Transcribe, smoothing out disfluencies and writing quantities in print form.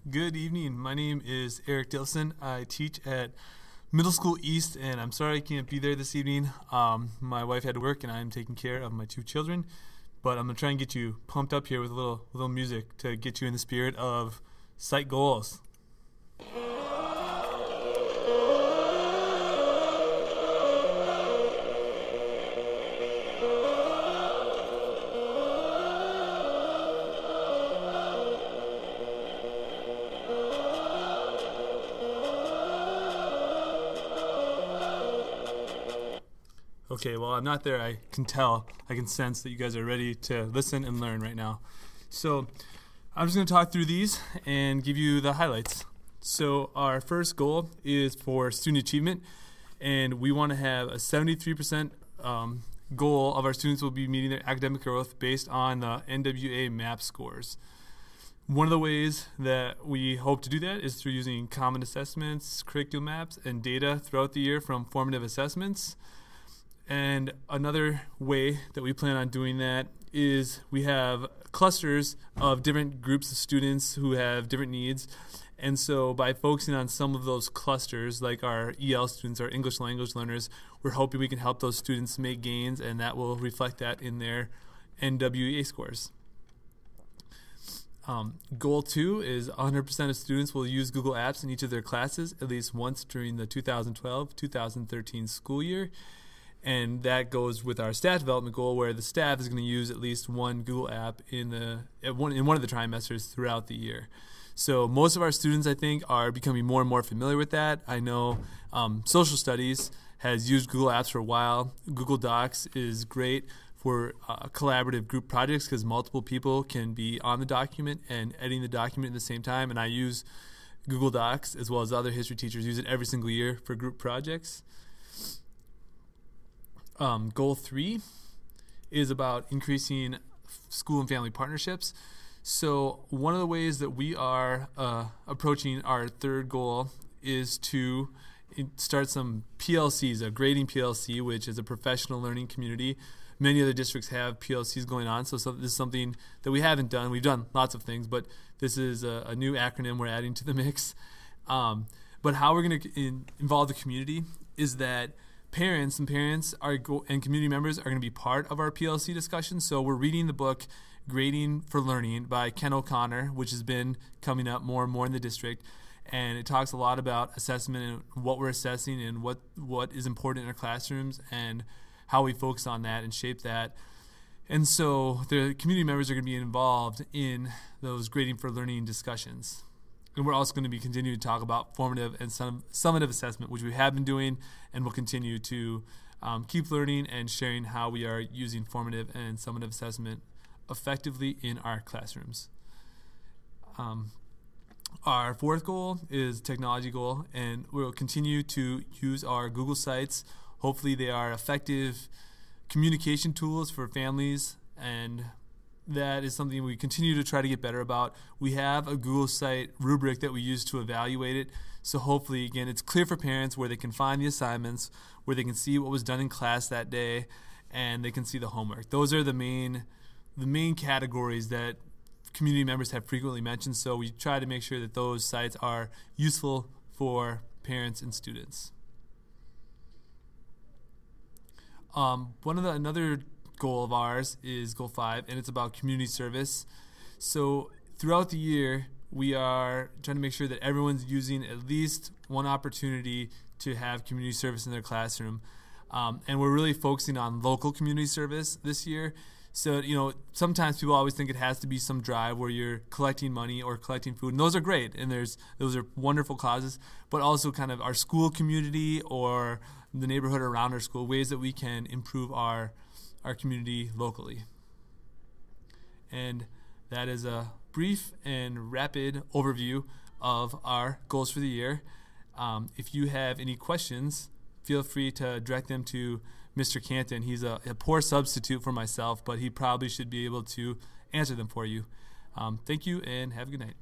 Good evening. My name is Eric Dilson. I teach at Middle School East, and I'm sorry I can't be there this evening. My wife had to work, and I'm taking care of my two children. But I'm going to try and get you pumped up here with a little music to get you in the spirit of sight goals. Okay, well, I'm not there. I can tell, I can sense that you guys are ready to listen and learn right now. So I'm just going to talk through these and give you the highlights. So our first goal is for student achievement, and we want to have a 73% goal of our students will be meeting their academic growth based on the NWA MAP scores. One of the ways that we hope to do that is through using common assessments, curriculum maps, and data throughout the year from formative assessments. And another way that we plan on doing that is we have clusters of different groups of students who have different needs. And so by focusing on some of those clusters, like our EL students, our English language learners, we're hoping we can help those students make gains, and that will reflect that in their NWA scores. Goal 2 is 100% of students will use Google Apps in each of their classes at least once during the 2012-2013 school year. And that goes with our staff development goal, where the staff is going to use at least one Google app in one of the trimesters throughout the year. So most of our students, I think, are becoming more and more familiar with that. I know social studies has used Google Apps for a while. Google Docs is great for collaborative group projects because multiple people can be on the document and editing the document at the same time. And I use Google Docs, as well as other history teachers use it every single year for group projects. Goal 3 is about increasing school and family partnerships. So one of the ways that we are approaching our third goal is to start some PLCs, a grading PLC, which is a professional learning community. Many other districts have PLCs going on, so this is something that we haven't done. We've done lots of things, but this is a new acronym we're adding to the mix. But how we're going to involve the community is that parents and community members are going to be part of our PLC discussion. So we're reading the book Grading for Learning by Ken O'Connor, which has been coming up more and more in the district. And it talks a lot about assessment and what we're assessing and what is important in our classrooms and how we focus on that and shape that. And so the community members are going to be involved in those Grading for Learning discussions. And we're also going to be continuing to talk about formative and summative assessment, which we have been doing and will continue to keep learning and sharing how we are using formative and summative assessment effectively in our classrooms. Our fourth goal is technology goal, and we'll continue to use our Google Sites. Hopefully they are effective communication tools for families, and that is something we continue to try to get better about. We have a Google Site rubric that we use to evaluate it. So hopefully, again, it's clear for parents where they can find the assignments, where they can see what was done in class that day, and they can see the homework. Those are the main categories that community members have frequently mentioned. So we try to make sure that those sites are useful for parents and students. Another goal of ours is goal 5, and it's about community service. So throughout the year, we are trying to make sure that everyone's using at least one opportunity to have community service in their classroom. And we're really focusing on local community service this year. So, sometimes people always think it has to be some drive where you're collecting money or collecting food, and those are great, and those are wonderful causes, but also kind of our school community or the neighborhood around our school, ways that we can improve our community locally. And that is a brief and rapid overview of our goals for the year. If you have any questions, feel free to direct them to Mr. Canton. He's a poor substitute for myself, but he probably should be able to answer them for you. Thank you, and have a good night.